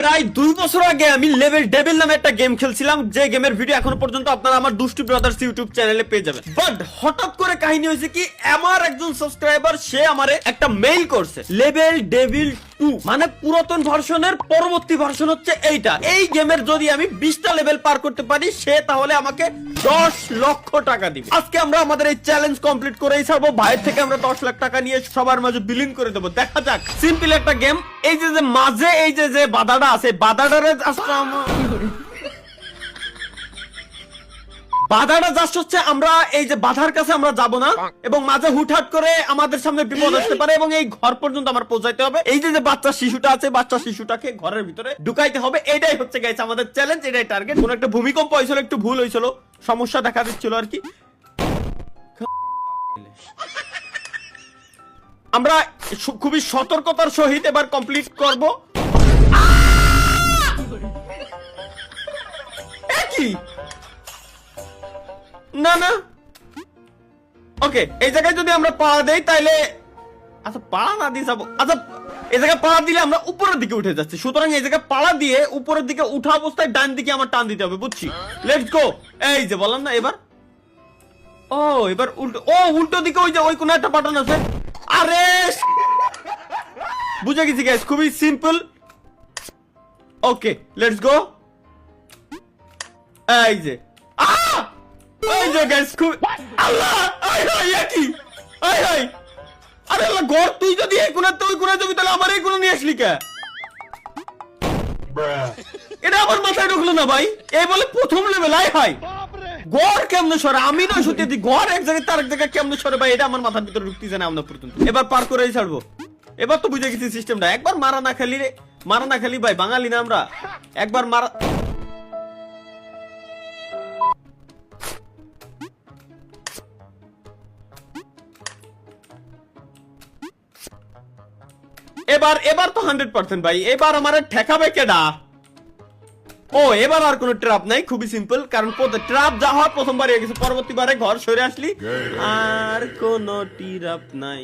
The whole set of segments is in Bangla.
প্রায় 2 বছর আগে আমি লেভেল ডেভিল নামে একটা গেম খেলছিলাম, যে গেমের ভিডিও এখনো পর্যন্ত আপনারা আমার দুষ্টু ব্রাদার্স ইউটিউব চ্যানেলে পেয়ে যাবেন। বাট হঠাৎ করে কাহিনী হয়েছে কি, আমার একজন সাবস্ক্রাইবার সে আমারে একটা মেইল করছে, লেভেল ডেভিল 2 মানে পুরাতন ভার্সনের পরবর্তী ভার্সন হচ্ছে এইটা। এই গেমের যদি আমি 20টা লেভেল পার করতে পারি সে তাহলে আমাকে 10 লক্ষ টাকা দিবে। আজকে আমরা আমাদের এই চ্যালেঞ্জ কমপ্লিট করেই ছাড়বো। ভাইয়ের থেকে আমরা 10 লাখ টাকা নিয়ে সবার মাঝে বিলীন করে দেবো। দেখা যাক, সিম্পল একটা গেম। এই যে মাঝে এই যে বাধাটা আছে, বাধাটারে বাধাটা জাস্ট হচ্ছে আমরা এই যে বাধার কাছে আমরা যাব না, এবং মাঝে হুটহাট করে আমাদের সামনে বিপদ আসতে পারে এবং এই ঘর পর্যন্ত আমার পৌঁছাইতে হবে। এই যে বাচ্চা শিশুটা আছে, বাচ্চা শিশুটাকে ঘরের ভিতরে ঢুকাইতে হবে। এটাই হচ্ছে গাইস আমাদের চ্যালেঞ্জ, এটাই টার্গেট। কোন একটা ভূমিকম্প হয়েছিল, একটু ভুল হয়েছিল, সমস্যা দেখা দিচ্ছিল আর কি। আমরা খুবই সতর্কতার সহিত এবার কমপ্লিট করব। কি না না ওকে, এই জায়গায় যদি আমরা পা দেই তাইলে, আচ্ছা পা না দিয়ে যাবো, আচ্ছা এই জায়গায় পা দিলে আমরা উপরের দিকে উঠে যাচ্ছি, সুতরাং এই জায়গায় পাড়া দিয়ে উপরের দিকে উঠা অবস্থায় ডান দিকে আমার টান দিতে হবে, বুঝছি? Let's go. এই যে বললাম না, এবার ও এবার উল্টো, ও উল্টো দিকে ওই যে ওই কোন একটা বাটন আছে। আরে বুঝে গেছি গাইস, খুবই সিম্পল। Okay let's go. এই যে এই যে গাইস, খুব আল্লাহ আই হাই কি আই হাই। আরে আল্লাহ, ঘর তুই যদি এই কোণা তুই কোণা যাবি তাহলে আমার এই কোণা নিয়ে আসলি কে? এটা আমার মাথায় ঢুকলো না ভাই। এই বলে প্রথম লেভেল, আই হাই গড় কেমনে সরে? আমি নয় সত্যি দি গড় এক জায়গায় তার এক জায়গায় কেমনে সরে ভাই, এটা আমার মাথার ভিতরে ঢুকতেছে না আমরা পর্যন্ত। এবার পার করেই ছাড়বো। এবার তো বুঝে গেছি সিস্টেমটা। একবার মারা না খালি রে, মারা না খালি ভাই, বাঙালি না আমরা, একবার মারা। এবার তো 100% ভাই, এবার আমার ঠেকাবে কেডা? ও এবার আর কোনো ট্র্যাপ নাই, খুবই সিম্পল। কারণ ট্র্যাপ যা হয় প্রথমবার হয়ে গেছে, পরবর্তীবারে ঘর সরে আসলি আর কোনো ট্র্যাপ নাই।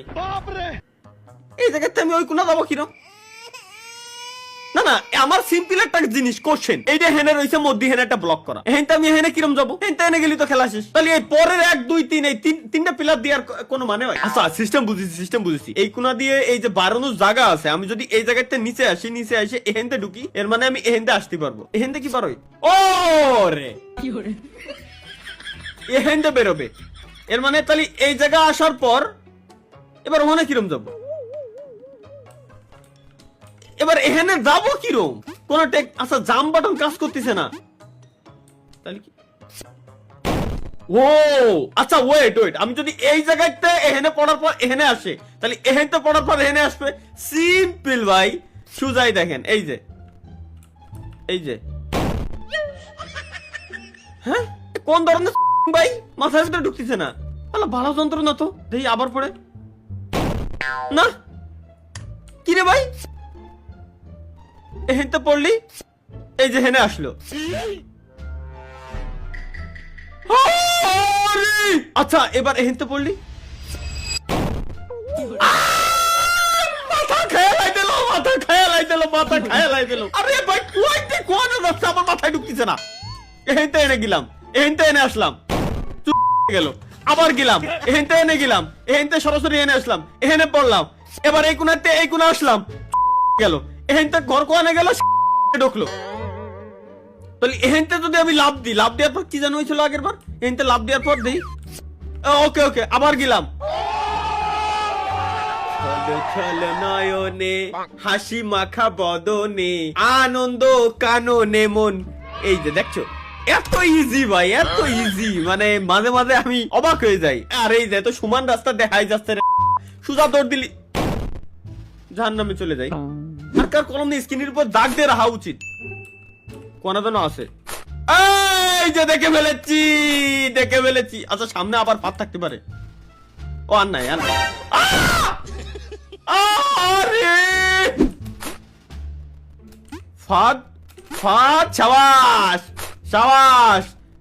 এই জায়গাতে আমি ওই কোনা যাবো কিরম? না না, আমার সিম্পল একটা জিনিস কোশ্চেন, এইটা হেনে রইছে মধ্যে হেনে একটা ব্লক করা, হেনতে আমি হেনে কিরম যাবো? হেনতে এনে গেলি তো খেলা শেষ। তাহলে এই পরের 1 2 3 এই তিনটা পিলার দেওয়ার কোনো মানে হয়? আচ্ছা সিস্টেম বুঝেছি। এই কোনা দিয়ে এই যে বাড়ানোর জায়গা আছে, আমি যদি এই জায়গাতে নিচে এসে এহেনতে ঢুকি, এর মানে আমি এহেনতে আসতে পারবো। এহেনতে কি পারোই? ও রে এহেনতে বেরোবে, এর মানে তাহলে এই জায়গা আসার পর এবার ওখানে কিরম যাবো? এবার এখানে যাবো কিরম? কোন আচ্ছা জাম বাটন কাজ করতেছে না, তাহলে কি? ও আচ্ছা ওয়েট, আমি যদি এই জায়গাতে এখানে পড়ার পর এখানে আসে, তাহলে এখানে পড়ার পর এখানে আসবে। সিম্পল ভাই, সুজাই দেখেন। এই যে হ্যাঁ, কোন ধরনের ভাই মাথার ভিতরে ঢুকতেছে না? তাহলে ভালো যন্ত্র না তো, দেখি আবার পড়ে না। কি রে ভাই, এহেনতে পড়লি, এই যে হেনে আসলো। আচ্ছা এবার এহেনতে পড়লি, মাথা খেয়ালাই দিল। আরে ভাই কুয়াইতে কোয়ানো যাচ্ছে, আমার মাথায় ঢুকতেছে না। এহেনতে এনে গেলাম, এহেনতে এনে আসলাম, গেল, আবার গেলাম, এহেনতে এনে গেলাম, এহেনতে সরাসরি এনে আসলাম, এহেনে পড়লাম, এবার এই কোনাতে এই কোনা আসলাম, গেল, এহেনতে ঘর কোয়ানে গেল, ঢুকলো। তাহলে এহেনতে যদি আমি লাভ দেওয়ার পর কি জানো হয়েছিল আগের বার? এহেনতে লাভ দেওয়ার পর দিই, ওকে আবার গেলাম, নয়নে হাসি মাখা বদনে আনন্দ কাননে মন। এই যে দেখছো, এত ইজি ভাই, এত ইজি, মানে মাঝে মাঝে আমি অবাক হয়ে যাই। আর এই যে তো সমান রাস্তা দেখাই যাচ্ছে, সোজা দৌড় দিলি জাহান্নামে চলে যাই। আর কার কলম দিয়ে স্ক্রিনের উপর দাগ দিয়ে রাখা উচিত, কোনা যেন আছে। এই যে দেখে ফেলেছি। আচ্ছা সামনে আবার পাত থাকতে পারে। ও আর নাই, আরে ফাদ সাবাস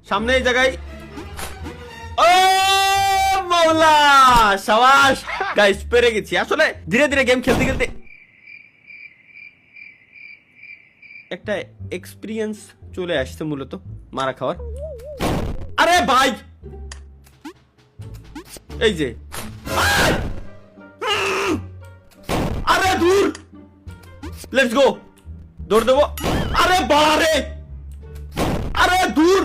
সামনে এই জায়গায়। ও মাওলা, সাবাস গাইস, পেরে গেছি। আসলে ধীরে ধীরে গেম খেলতে একটা এক্সপিরিয়েন্স চলে আসছে মূলত মারা খাওয়ার। আরে ভাই এই যে আরে দূর, লেটস গো, দৌড় দেবো। আরে বারে, আরে দূর,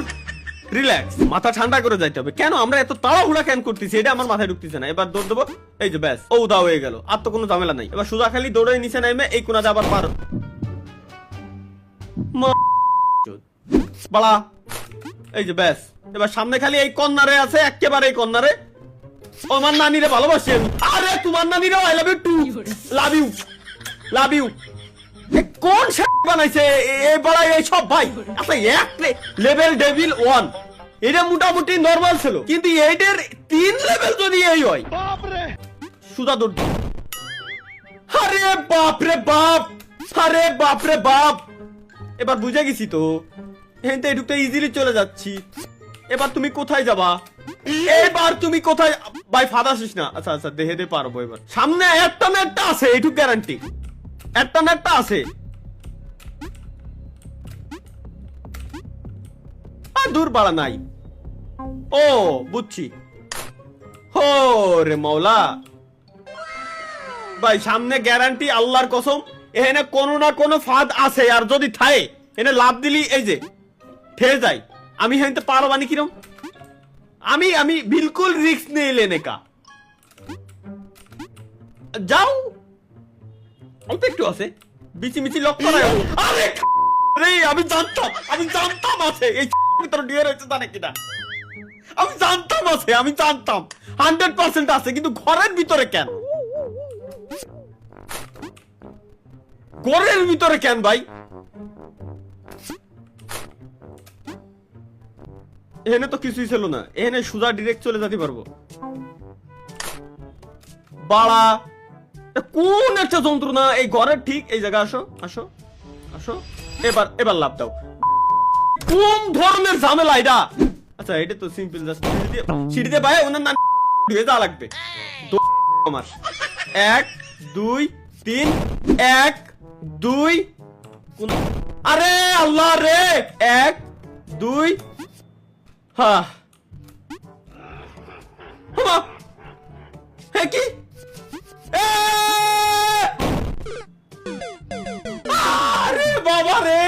রিল্যাক্স, মাথা ঠান্ডা করে যাইতে হবে। কেন আমরা এত তাড়াহুড়া কেন করতেছি এটা আমার মাথায় ঢুকতেছে না। এবার দৌড় দেবো, এই যে ব্যাস, ও উদা হয়ে গেল, আর তো কোনো ঝামেলা নাই। এবার সোজা খালি দৌড়ে নিচে নামে এই কোনাতে আবার পার বাড়া, এই যে ব্যাস। এবার সামনে খালি এই কর্নারে আছে, একেবারে এই কর্নারে। ও আমার নানিরে ভালোবাসি আমি। আরে তোমার নানিরে I love you too, love you, love you. কোন বানাইছে এই বড় এই সব ভাই? আচ্ছা এক লেভেল ডেভিল 1 এটা মোটামুটি নরমাল ছিল, কিন্তু এইটার 3 লেভেল যদি এই হয় বাপরে সুদা দৌড়। আরে বাপ রে বাপ, আরে বাপ রে বাপ। এবার বুঝে গেছি তো, এখান থেকে ঢুকতে ইজিলি চলে যাচ্ছি। এবার তুমি কোথায় যাবা? এবার তুমি কোথায়? ভাই ফাদা আসিস না। আচ্ছা আচ্ছা দেখে পারবো। এবার সামনে একটা না একটা আছে, এইটুক গ্যারান্টি, একটা না একটা আছে। আর দূর বাড়া নাই। ও বুঝছি, হো রে মৌলা ভাই, সামনে গ্যারান্টি আল্লাহর কসম এখানে কোনো না কোনো ফাঁদ আছে। আর যদি থাকে এনে লাভ দিলি এই যে ঠেয়ে যায়। আমি হইতে পারবানি কিরম? আমি বিলকুল রিস্ক নেই লেনে কা। যাও, অল্প একটু আছে, বিচি মিচি লক করা। আরে রে, আমি জানতাম আছে এই ভিতরে ডিয়ার হচ্ছে জানে কিনা। আমি জানতাম আছে, আমি জানতাম 100% আছে, কিন্তু ঘরের ভিতরে কেন? ঘরের ভিতরে কেন ভাই? এখানে তো কিছুই ছিল না, এখানে সুজা ডিরেক্ট চলে যেতে পারবো। বাড়া কোন একটা যন্ত্রণা এই ঘরের ঠিক এই জায়গা। আসো আসো আসো, এবার লাভ দাও। কোন ধরনের ঝামেলা এটা? আচ্ছা এটা তো সিম্পল, জাস্ট সিঁড়ি দিয়ে ভাই ওনার নাম ঢুকে যাওয়া লাগবে। আমার 1 2 3 1 2। আরে আল্লাহ রে, 1 2। হ্যাঁ কি আরে বাবা রে,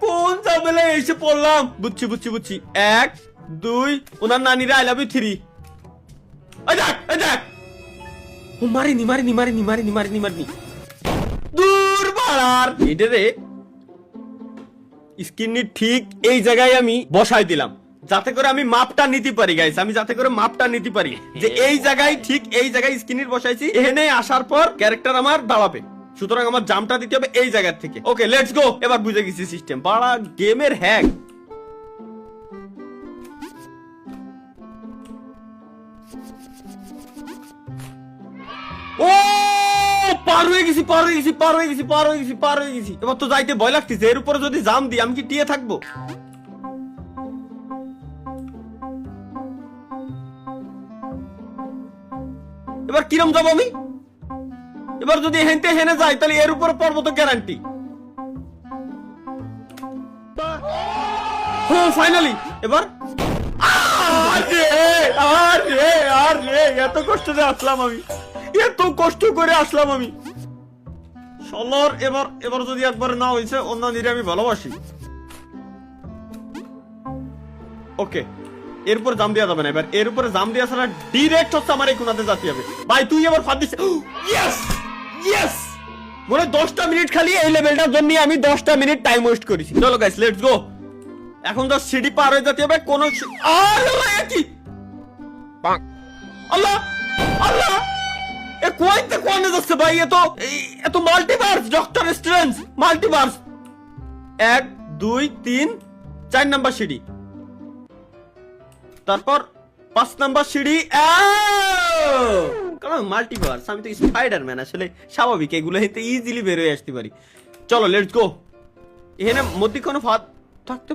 কোন ঝামেলায় এসে পড়লাম। বুঝছি 1 2, ওনার নানিরা আই লাভ ইউ 3। মারিনি দূর বাড়ার। এটারে স্ক্রিন ঠিক এই জায়গায় আমি বসাই দিলাম, যাতে করে আমি মাপটা নিতে পারি গাইস। আমি যাতে করে মাপটা নিতে পারি যে এই জায়গায়, ঠিক এই জায়গায় স্ক্রিনের বসাইছি। এখানে আসার পর ক্যারেক্টার আমার দাঁড়াবে, সুতরাং আমার জাম্পটা দিতে হবে এই জায়গা থেকে। ওকে লেটস গো, এবার বুঝে গেছি সিস্টেম। বাড়া গেমের হ্যাক। ও পার হয়ে গেছি। এবার তো যাইতে ভয় লাগতেছে। এর উপরে যদি জাম দিই আমি কি টিয়ে থাকবো? এবার কিরম যাবো আমি? এবার যদি হেনতে হেনে যাই তাহলে এর উপরে পড়বো তো গ্যারান্টি। ফাইনালি এবার এত কষ্ট করে আসলাম আমি সলর। এবার যদি একবার না হয়েছে, অন্য নিরে আমি ভালোবাসি। ওকে এরপর জাম দেওয়া যাবে না। এবার এর উপরে জাম দেওয়া ছাড়া ডিরেক্ট হচ্ছে আমার এই কোনাতে যেতে হবে। ভাই তুই এবার ফাঁদ দিস। ইয়েস মনে 10টা মিনিট খালি এই লেভেলটার জন্য আমি 10টা মিনিট টাইম ওয়েস্ট করেছি। চলো গাইস লেটস গো। এখন তো সিঁড়ি পার হয়ে যেতে হবে। কোন আল্লাহ আল্লাহ, এ কোয়াইতে কোয়ানে যাচ্ছে ভাই? এত multiverse, doctor strange multiverse. 1 2 3 4 number সিঁড়ি, তারপর 5 নাম্বার সিঁড়ি। কারণ মাল্টিভার্স, আমি তো স্পাইডারম্যান, আসলে স্বাভাবিক এগুলো হেতে ইজিলি বের হয়ে আসতে পারি। চলো লেটস গো। এখানে মধ্যে কোনো ফাঁদ থাকতে